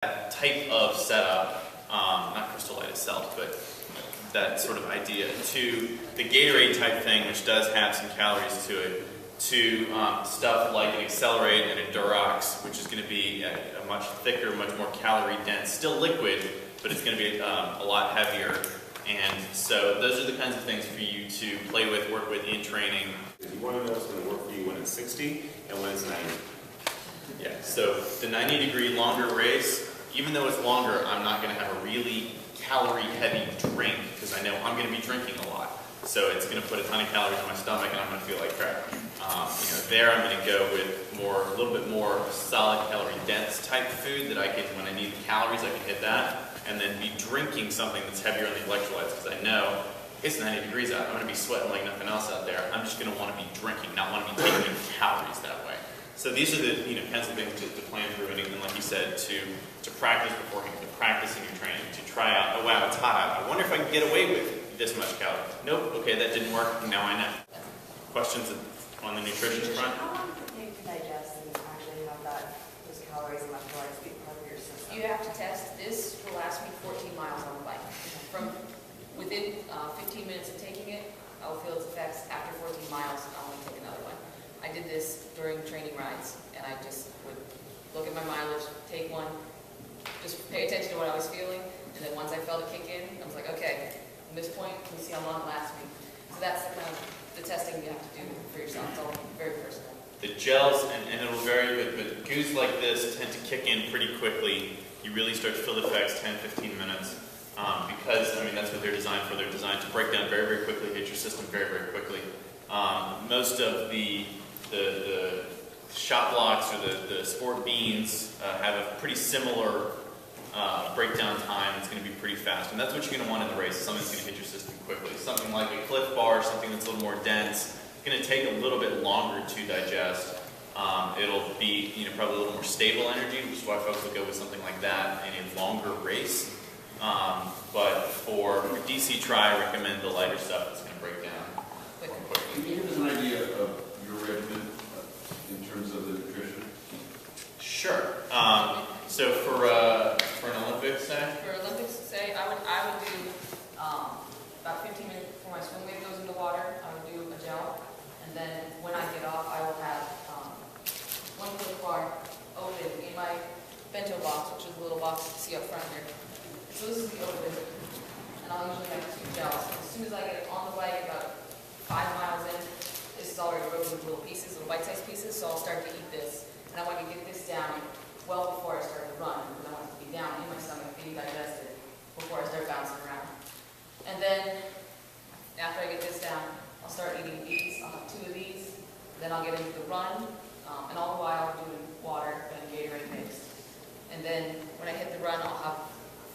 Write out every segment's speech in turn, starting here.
That type of setup, not Crystal Light itself, but that sort of idea, to the Gatorade type thing, which does have some calories to it, to stuff like an Accelerate and a Durox, which is going to be a much thicker, much more calorie dense, still liquid, but it's going to be a lot heavier. And so those are the kinds of things for you to play with, work with in training. You want to know what's going to work for you when it's 60 and when it's 90. Yeah, so the 90-degree longer race, even though it's longer, I'm not going to have a really calorie-heavy drink because I know I'm going to be drinking a lot. So it's going to put a ton of calories in my stomach and I'm going to feel like crap. There I'm going to go with a little bit more solid calorie-dense type food that I can, when I need the calories, I can hit that. And then be drinking something that's heavier on the electrolytes because I know it's 90 degrees out. I'm going to be sweating like nothing else out there. I'm just going to want to be drinking, not want to be taking calories that way. So these are the pencil things to plan through, and like you said, to practice beforehand, to practice in your training, to try out. Oh wow, it's hot out. I wonder if I can get away with this much calories. Nope. Okay, that didn't work. Now I know. Questions on the nutrition front? How long does it take to digest and actually have those calories and electrolytes be part of your system? You have to test. This will last me 14 miles on the bike. From within 15 minutes of taking it, I will feel its effects. After 14 miles, I'll only take another one. I did this during training rides, and I just would look at my mileage, take one, just pay attention to what I was feeling, and then once I felt it kick in, I was like, okay, from this point, can you see how long it lasts me? So that's the kind of the testing you have to do for yourself. It's all very personal. The gels, and it'll vary, but goos like this tend to kick in pretty quickly. You really start to feel the effects 10, 15 minutes. Because, that's what they're designed for. They're designed to break down very, very quickly, hit your system very, very quickly. Most of the shot blocks or the sport beans have a pretty similar breakdown time. It's going to be pretty fast. And that's what you're going to want in the race, something that's going to hit your system quickly. Something like a Cliff Bar, something that's a little more dense. It's going to take a little bit longer to digest. It'll be probably a little more stable energy, which is why folks will go with something like that in a longer race. But for DC Tri, I recommend the lighter stuff that's going to break down quickly. Can you give us an idea of your regimen in terms of the nutrition? Sure. So for an Olympics say? For Olympics, say, I would do about 15 minutes before my swim weight goes into water, I would do a gel, and then when I get off, I will have one Cliff Bar open in my bento box, which is the little box you see up front here. So this is the open, and I'll usually have 2 gels. As soon as I get on the bike, about 5 miles in, this is already broken into little pieces, little bite-sized pieces, so I'll start to eat this. And I want to get this down well before I start to run, because I want it to be down in my stomach, being digested, before I start bouncing around. And then, after I get this down, I'll start eating these. I'll have 2 of these, then I'll get into the run, and all the while I'm doing water and Gatorade mixed. And then, when I hit the run, I'll have,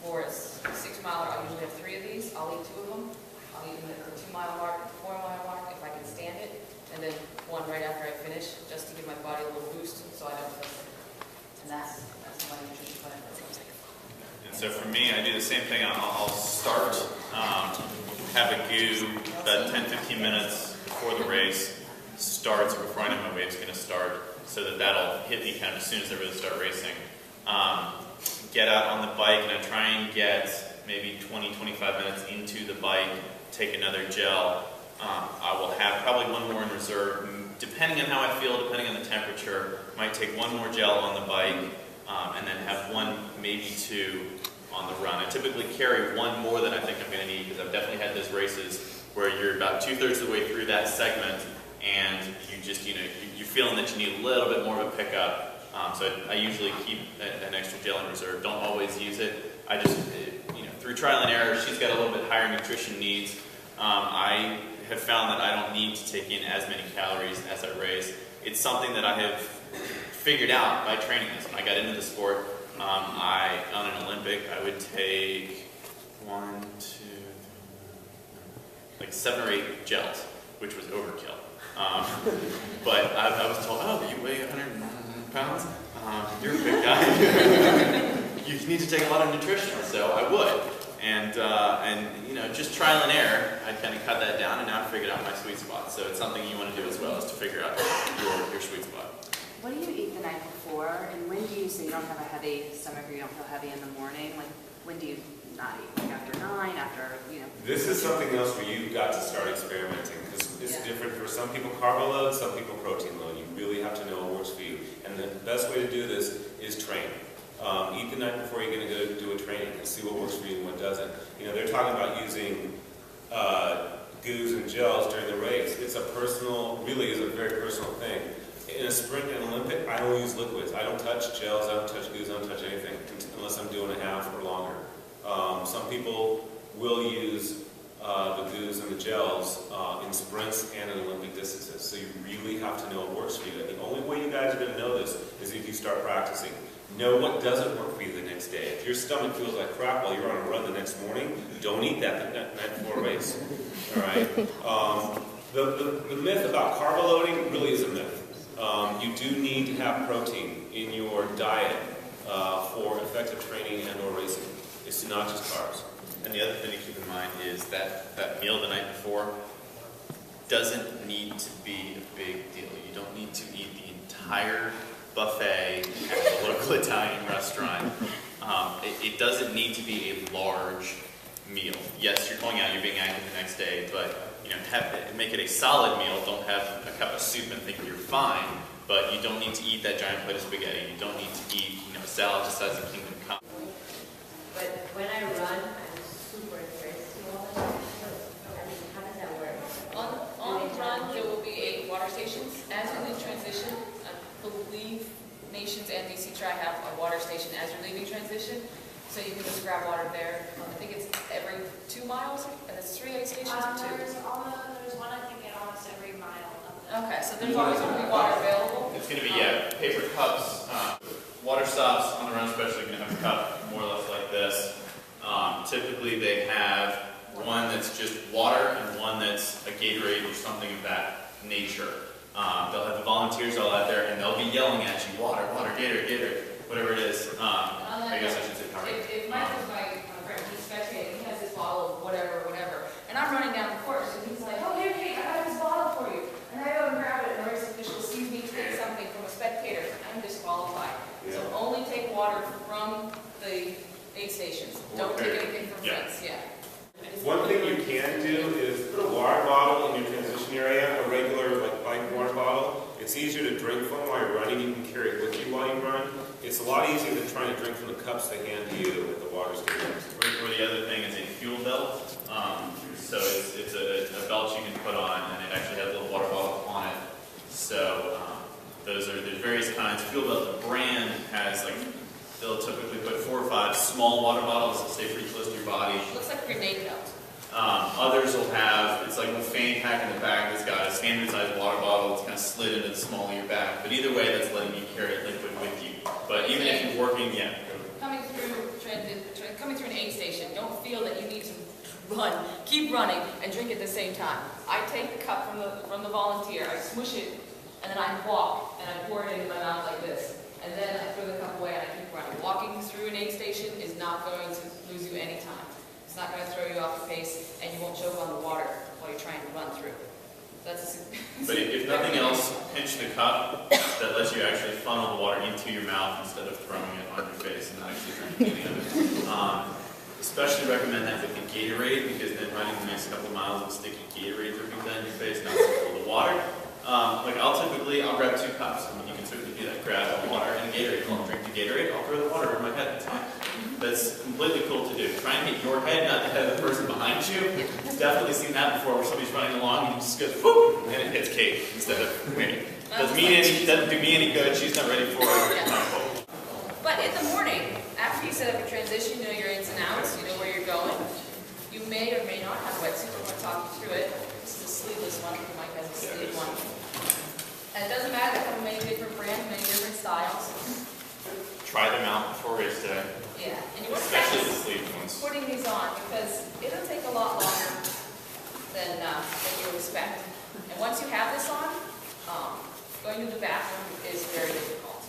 for a 6-miler, I'll usually have 3 of these. I'll eat 2 of them. I'll eat them at the 2-mile mark, the 4-mile mark, if I can stand it. And then one right after I finish, just to give my body a little boost so I don't feel sick. And that's my nutrition plan. And so for me, I do the same thing. I'll start, have a goo about 10, 15 minutes before the race starts, before I know my weight's going to start, so that'll hit me kind of as soon as I really start racing. Get out on the bike, and I try and get maybe 20, 25 minutes into the bike, take another gel. I will have probably one more in reserve, depending on how I feel, depending on the temperature. Might take one more gel on the bike, and then have 1, maybe 2 on the run. I typically carry 1 more than I think I'm going to need, because I've definitely had those races where you're about 2/3 of the way through that segment, and you just, you're feeling that you need a little bit more of a pickup. So I usually keep an extra gel in reserve. Don't always use it. I just, through trial and error, she's got a little bit higher nutrition needs. I have found that I don't need to take in as many calories as I race. It's something that I have figured out by training this. When I got into the sport, on an Olympic, I would take 7 or 8 gels, which was overkill. But I was told, oh, you weigh 100 pounds? You're a big guy. You need to take a lot of nutrition, so I would. And just trial and error, I kind of cut that down, and now I figured out my sweet spot. So it's something you want to do as well, is to figure out your sweet spot. what do you eat the night before? And when do you, so you don't have a heavy stomach or you don't feel heavy in the morning? Like, when do you not eat? Like after 9, after, you know? This is something else where you've got to start experimenting, because it's Yeah. different for some people carbo load, some people protein load. You really have to know what works for you. And the best way to do this is train. Eat the night before you're going to go do a training and see what works for you and what doesn't. You know, they're talking about using goos and gels during the race. It's a personal, really is a very personal thing. In a sprint and Olympic, I don't use liquids. I don't touch gels, I don't touch goos, I don't touch anything unless I'm doing a half or longer. Some people will use the goos and the gels in sprints and in Olympic distances. So you really have to know what works for you. And the only way you guys are going to know this is if you start practicing. Know what doesn't work for you the next day. If your stomach feels like crap while you're on a run the next morning, don't eat that the night before a race. All right. The myth about carbo loading really is a myth. You do need to have protein in your diet for effective training and or racing. It's not just carbs. And the other thing to keep in mind is that that meal the night before doesn't need to be a big deal. You don't need to eat the entire buffet at the local Italian restaurant. It doesn't need to be a large meal. Yes, you're going out, you're being active the next day, but you know, make it a solid meal. Don't have a cup of soup and think you're fine. But you don't need to eat that giant plate of spaghetti. You don't need to eat, you know, a salad just as a Kingdom Come. But when I run, I'm super thirsty all the time. I mean, how does that work? On the run, there will be a water stations. As you're in transition, I believe Nations and DC Tri have a water station as you're leaving transition. So you can just grab water there. I think it's every 2 miles, and it's 3 aid stations or 2. There's one, I think, at almost every mile of the. Okay, so there's always going to be water available. It's going to be, yeah, paper cups. Water stops on the run especially are going to have a cup more or less like this. Typically they have one that's just water and one that's a Gatorade or something of that nature. They'll have the volunteers all out there and they'll be yelling at you, water, water, Gatorade, Gatorade, whatever it is. I guess I should say Powerade. If Mike is my friend, he's spectating, he has this bottle of whatever, and I'm running down the course, and he's like, oh, here, Kate, I got this bottle for you. And I go and grab it, and the race official sees me take something from a spectator, I'm disqualified. So only take water from the aid stations. Don't take anything from friends, One thing you can do is put a water bottle in your transition area, a regular like bike water bottle. It's easier to drink from while you're running. You can carry it with you while you run. It's a lot easier than trying to drink from the cups they hand to you at the water stations. Or the other thing is a fuel belt. So it's a belt you can put on, and it actually has a little water bottle on it. So there's various kinds. Fuel belt, the brand has like, they'll typically put 4 or 5 small water bottles that stay pretty close to your body. Looks like a grenade belt. Others will have, it's like a fanny pack in the back that's got a standard sized water bottle. It's kind of slid into the small of your back. But either way, that's letting you carry liquid with you. But even if you're working, Coming through an aid station, don't feel that you need to run. Keep running and drink at the same time. I take the cup from the volunteer, I smush it, and then I walk and I pour it into my mouth like this. And then I throw the cup away and I keep running. Walking through an aid station is not going to lose you any time. It's not going to throw you off the pace, and you won't choke on the water while you're trying to run through. That's but if nothing else, pinch the cup that lets you actually funnel the water into your mouth instead of throwing it on your face and not actually drinking any of it. Especially recommend that with the Gatorade, because then running the next couple of miles with sticky Gatorade dripping down your face, not so full of water. Like I'll grab 2 cups. I mean, you can certainly do that. Grab water and Gatorade. I'll drink the Gatorade. I'll throw the water over my head. That's fine. That's completely cool to do. Try and hit your head, not the head of the person behind you. I've definitely seen that before, where somebody's running along and you just go whoop, and it hits Kate instead of me. Doesn't do me any good. She's not ready for it. But in the morning, after you set up your transition, you know your ins and outs, you know where you're going. You may or may not have a wetsuit. I'm going to talk you through it. This is a sleeveless one. Mike has a sleeve one. And it doesn't matter. They come in many different brands, many different styles. Try them out before race day. Yeah, and you want to Especially the practice sleeve ones. putting these on because it'll take a lot longer than you expect. And once you have this on, going to the bathroom is very difficult.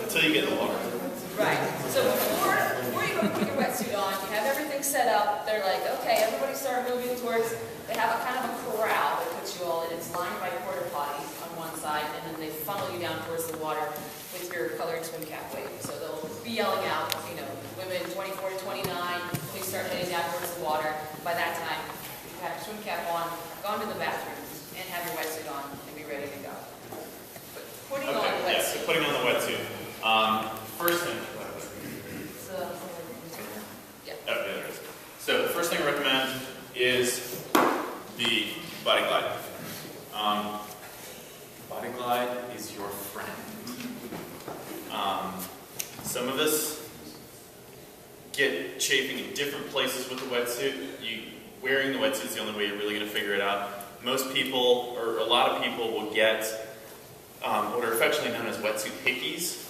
Until you get the water. Right. So before you go to put your wetsuit on, you have everything set up. They're like, okay, everybody start moving towards. They have a kind of a corral that puts you all in. It's lined by porta potties on one side. side, and then they funnel you down towards the water with your colored swim cap wave. So they'll be yelling out, you know, women 24 to 29, please start heading down towards the water. By that time, you have your swim cap on, gone to the bathroom, and have your wetsuit on, and be ready to go. But putting on the Okay, yeah, so wetsuit. putting on the wetsuit. First thing, So, yeah. oh, yeah, there it is. So the first thing I recommend is the Body Glide. Body Glide is your friend. Some of us get chafing in different places with the wetsuit. Wearing the wetsuit is the only way you're really going to figure it out. Most people, or a lot of people, will get what are affectionately known as wetsuit hickeys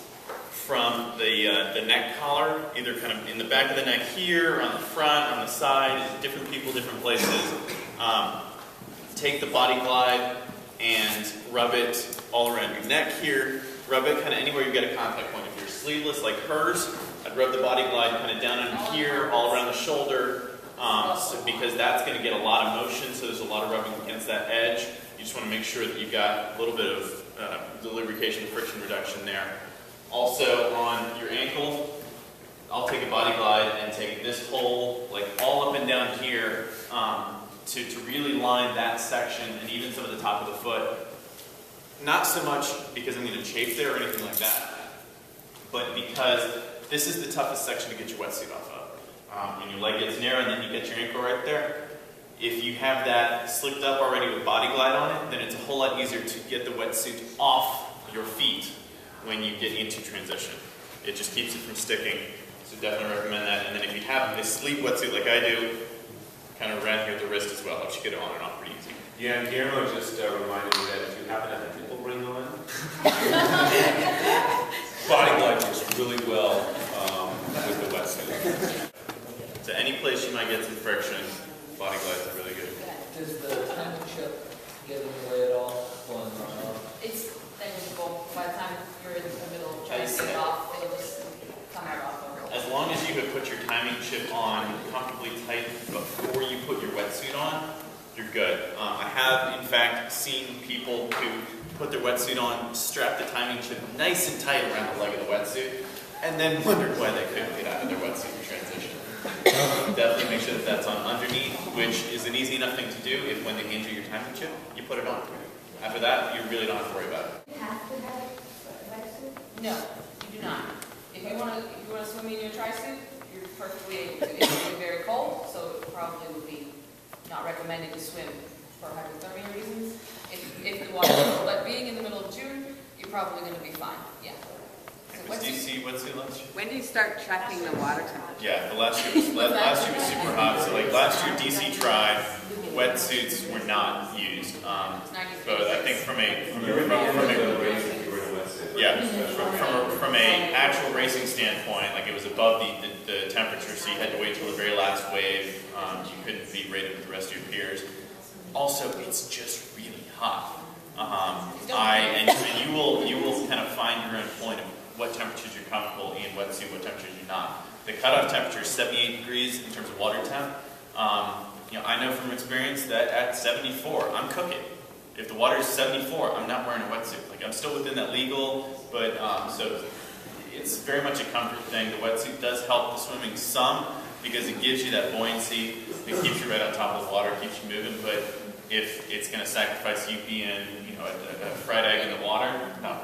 from the neck collar, either kind of in the back of the neck here, or on the front, on the side, different people, different places. Take the Body Glide and rub it all around your neck here. Rub it kind of anywhere you get a contact point. If you're sleeveless like hers, I'd rub the Body Glide kind of down in here, all around the shoulder, because that's going to get a lot of motion, so there's a lot of rubbing against that edge. You just want to make sure that you've got a little bit of the lubrication, friction reduction there. Also on your ankle, I'll take a Body Glide and take this hole, like all up and down here, to really line that section and even some of the top of the foot. Not so much because I'm going to chafe there or anything like that, but because this is the toughest section to get your wetsuit off of. When your leg gets narrow and then you get your ankle right there, if you have that slicked up already with Body Glide on it, then it's a whole lot easier to get the wetsuit off your feet when you get into transition. It just keeps it from sticking, so definitely recommend that. And then if you have a sleep wetsuit like I do, kind of around here at the wrist as well, helps you get it on and off pretty easy. Yeah, and Guillermo just reminded me that if you happen to have a nipple ring on, Body Glide works really well with the wetsuit. So any place you might get some friction, Body Glides are really good. Does the timing chip get in the way at all? It's negligible. By the time you're in the middle of trying to get it off, it'll just come right off. As long as you have put your timing chip on comfortably tight before you put your wetsuit on, you're good. I have, in fact, seen people who put their wetsuit on, strap the timing chip nice and tight around the leg of the wetsuit, and then wondered why they couldn't get out of their wetsuit in transition. Definitely make sure that that's on underneath, which is an easy enough thing to do if when they injure your timing chip, you put it on. After that, you really don't have to worry about it. You have to have a wetsuit? No, you do not. If you want to swim in your tri-suit, you're perfectly able to. It's really very cold, so it probably would be not recommended to swim for hypothermia reasons. If the water, but being in the middle of June, you're probably going to be fine. Yeah. So Was DC wetsuit last year? When do you start tracking the water temperature? Yeah, the last year was super hot. So like last year, DC tried wetsuits were not used. But I think from a actual racing standpoint, like it was above the temperature, so you had to wait till the very last wave. You couldn't be rated with the rest of your peers. Also, it's just really hot. And you will kind of find your own point of what temperatures you're comfortable in wetsuit, what temperatures you're not. The cutoff temperature is 78 degrees in terms of water temp. I know from experience that at 74, I'm cooking. If the water is 74, I'm not wearing a wetsuit. Like I'm still within that legal, but so it's very much a comfort thing. The wetsuit does help the swimming some because it gives you that buoyancy. It keeps you right on top of the water, keeps you moving. But if it's going to sacrifice you being, a fried egg in the water, not